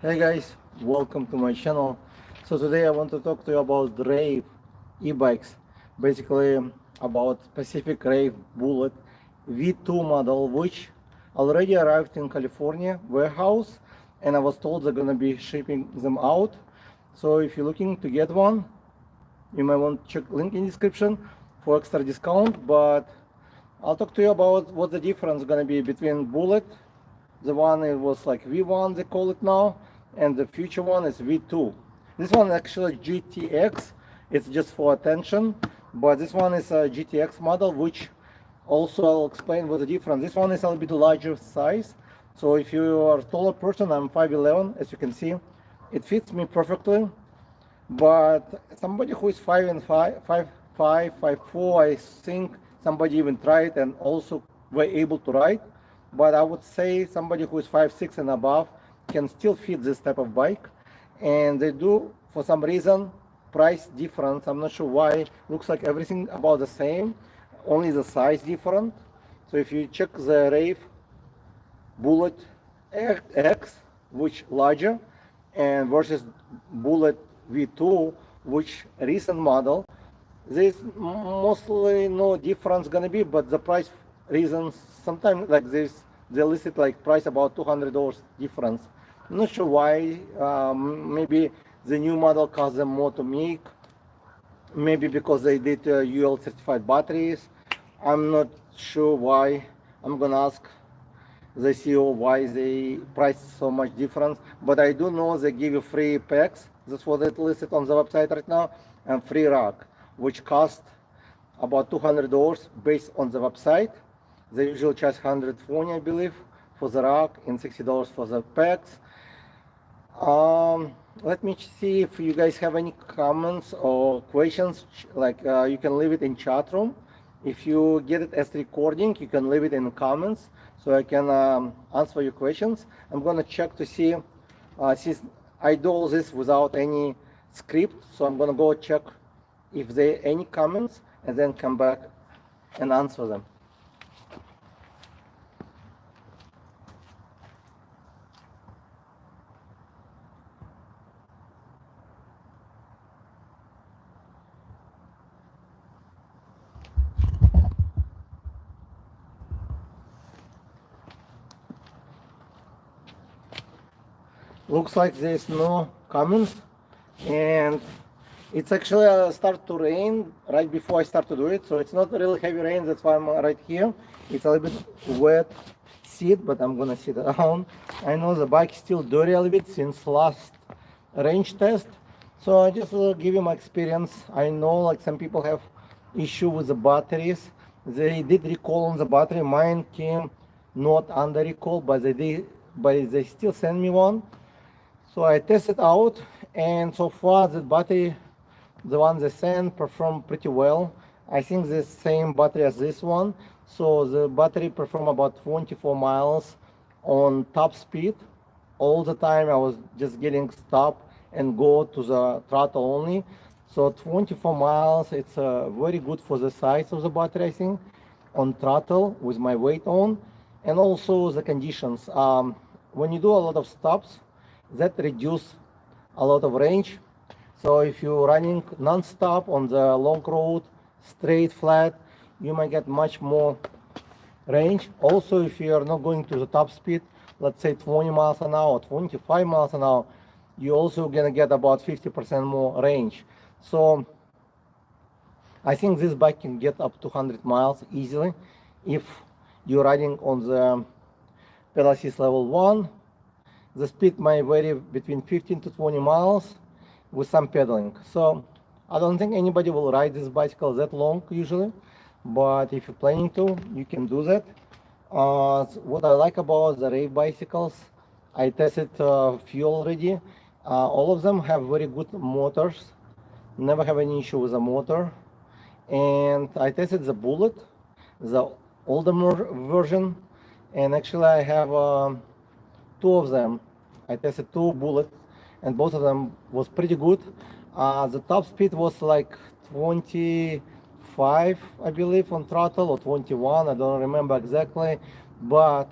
Hey guys, welcome to my channel. So today I want to talk to you about Raev e-bikes, basically about specific Raev Bullet V2 model, which already arrived in California warehouse, and I was told they're gonna be shipping them out. So if you're looking to get one, you might want to check link in description for extra discount. But I'll talk to you about what the difference gonna be between Bullet. The one it was like V1 they call it now, and the future one is V2. This one actually GTX, it's just for attention, but this one is a GTX model, which also I'll explain what the difference. This one is a little bit larger size, so if you are a taller person, I'm 5'11", as you can see, it fits me perfectly. But somebody who is 5'4", I think somebody even tried and also were able to ride. But I would say somebody who is 5'6" and above can still fit this type of bike. And they do, for some reason, price difference. I'm not sure why. Looks like everything about the same, only the size different. So if you check the Raev Bullet X, which larger, and versus Bullet V2, which recent model, there's mostly no difference gonna be, but the price reasons sometimes like this they listed like price about $200 difference. I'm not sure why. Maybe the new model cost them more to make, maybe because they did UL certified batteries. I'm not sure why. I'm gonna ask the CEO why they price so much difference, but I do know they give you free packs. That's what it listed on the website right now, and free rack, which cost about $200 based on the website. They usually charge 120, I believe, for the rack and $60 for the packs. Let me see if you guys have any comments or questions. Like you can leave it in chat room. If you get it as recording, you can leave it in comments so I can answer your questions. I'm gonna check to see, since I do all this without any script, so I'm gonna go check if there are any comments and then come back and answer them. Looks like there's no comments, and it's actually start to rain right before I start to do it, so it's not really heavy rain. That's why I'm right here. It's a little bit wet seat, but I'm gonna sit down. I know the bike is still dirty a little bit since last range test, so I just will give you my experience. I know like some people have issue with the batteries. They did recall on the battery. Mine came not under recall, but they still send me one. So I tested out, and so far the battery, the one they sent, performed pretty well. I think the same battery as this one. So the battery performed about 24 miles on top speed. All the time I was just getting stop and go to the throttle only. So 24 miles, it's very good for the size of the battery, I think, on throttle with my weight on, and also the conditions. When you do a lot of stops, that reduce a lot of range. So if you're running non-stop on the long road, straight, flat, you might get much more range. Also, if you're not going to the top speed, let's say 20 miles an hour, 25 miles an hour, you're also gonna get about 50% more range. So I think this bike can get up to 100 miles easily if you're riding on the PLC's level 1. The speed might vary between 15 to 20 miles with some pedaling. So I don't think anybody will ride this bicycle that long usually, but if you're planning to, you can do that. What I like about the Raev bicycles, I tested a few already. All of them have very good motors. Never have any issue with the motor. And I tested the Bullet, the older version, and actually I have two of them. I tested two Bullets, and both of them was pretty good. The top speed was like 25, I believe, on throttle, or 21. I don't remember exactly, but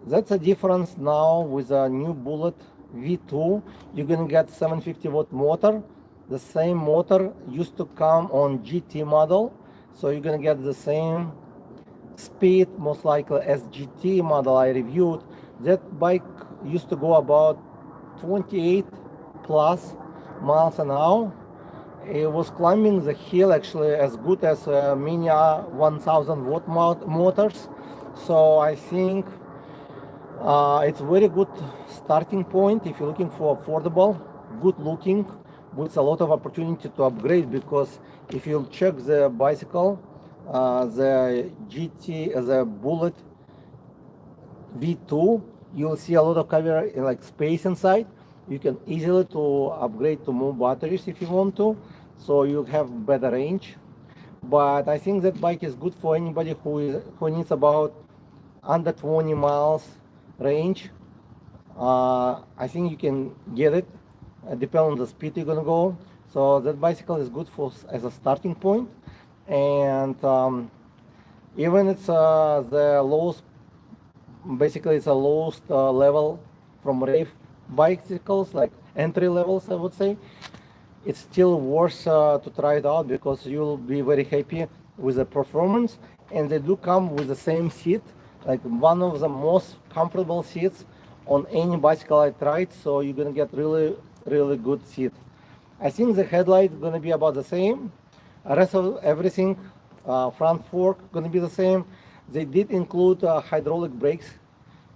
that's a difference now with a new Bullet V2, you're gonna get 750 watt motor. The same motor used to come on GT model, so you're gonna get the same speed, most likely as GT model I reviewed. That bike used to go about 28 plus miles an hour. It was climbing the hill actually as good as Mini 1000 watt motors. So I think it's a very good starting point if you're looking for affordable, good looking, with a lot of opportunity to upgrade. Because if you check the bicycle, the GT, the Bullet V2, you'll see a lot of cover like space inside. You can easily to upgrade to more batteries if you want to, so you have better range. But I think that bike is good for anybody who needs about under 20 miles range. I think you can get it, depending on the speed you're gonna go. So that bicycle is good for as a starting point. And even it's the lowest, basically it's a lowest level from Raev bicycles, like entry levels, I would say. It's still worth to try it out because you'll be very happy with the performance. And they do come with the same seat, like one of the most comfortable seats on any bicycle I tried. So you're gonna get really, really good seat. I think the headlight is gonna be about the same. The rest of everything, front fork gonna be the same. They did include hydraulic brakes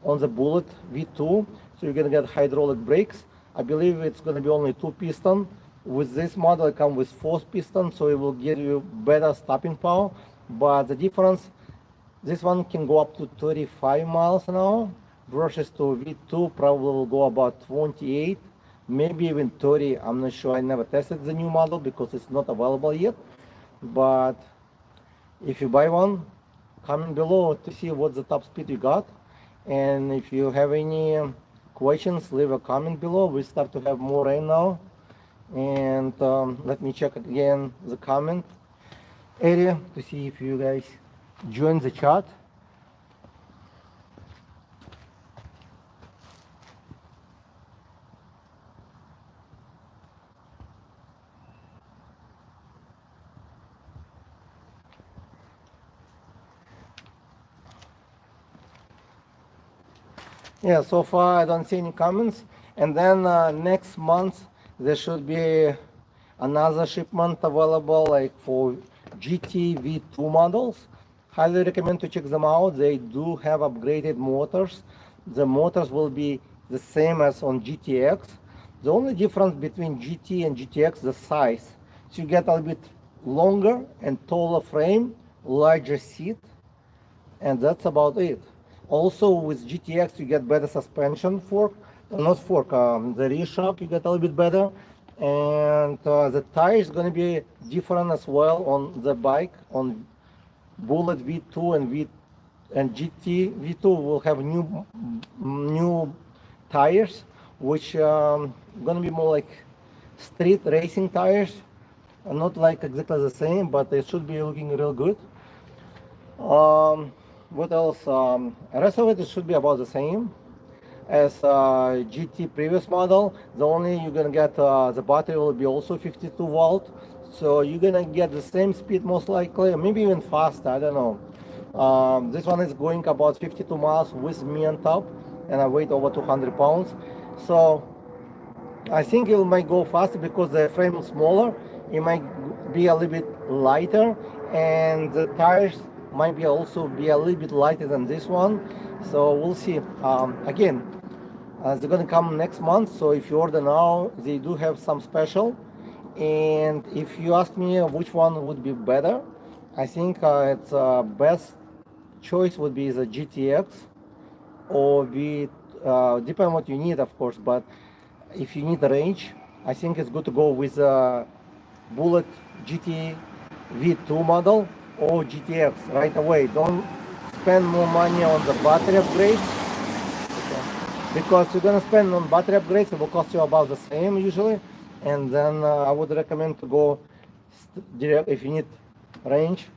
on the Bullet V2, so you're gonna get hydraulic brakes. I believe it's gonna be only 2 piston. With this model, it comes with 4 piston, so it will give you better stopping power. But the difference, this one can go up to 35 miles an hour versus to V2 probably will go about 28, maybe even 30. I'm not sure. I never tested the new model because it's not available yet. But if you buy one, comment below to see what the top speed you got. And if you have any questions, leave a comment below. We start to have more rain now. And let me check again the comment area to see if you guys join the chat. Yeah, so far I don't see any comments. And then next month there should be another shipment available, like for GT V2 models. Highly recommend to check them out. They do have upgraded motors. The motors will be the same as on GTX. The only difference between GT and GTX, the size. So you get a little bit longer and taller frame, larger seat, and that's about it. Also with GTX you get better suspension fork, not fork, the rear shock you get a little bit better. And the tire is going to be different as well on the bike. On Bullet V2 and GT V2 will have new tires, which going to be more like street racing tires, not like exactly the same, but they should be looking real good. What else? The rest of it should be about the same as GT previous model. The only you're gonna get the battery will be also 52 volt, so you're gonna get the same speed most likely, maybe even faster. I don't know. This one is going about 52 miles with me on top, and I weigh over 200 pounds. So I think it might go faster because the frame is smaller. It might be a little bit lighter, and the tires might be also be a little bit lighter than this one. So we'll see. Again, they're gonna come next month, so if you order now, they do have some special. And if you ask me which one would be better, I think it's best choice would be the GTX or depend on what you need, of course. But if you need the range, I think it's good to go with Bullet GT V2 model or GTX right away. Don't spend more money on the battery upgrades, because you're gonna spend on battery upgrades, it will cost you about the same usually. And then I would recommend to go direct. If you need range,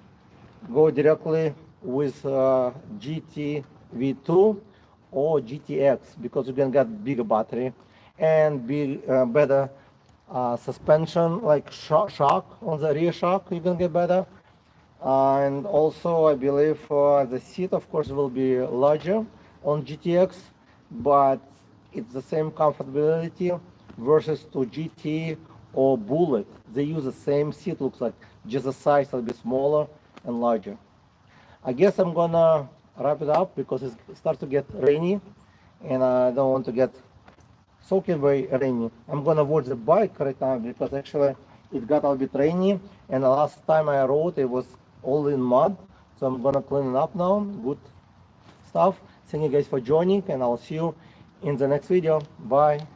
go directly with GT V2 or GTX, because you're gonna get bigger battery and be better suspension, like shock on the rear shock, you can get better. And also I believe the seat of course will be larger on GTX, but it's the same comfortability versus to GT or Bullet. They use the same seat, looks like, just the size a little bit smaller and larger. I guess I'm gonna wrap it up because it starts to get rainy and I don't want to get soaking very rainy. I'm gonna watch the bike right now because actually it got a little bit rainy and the last time I rode it was all in mud. So I'm gonna clean it up now. Good stuff. Thank you guys for joining and I'll see you in the next video. Bye.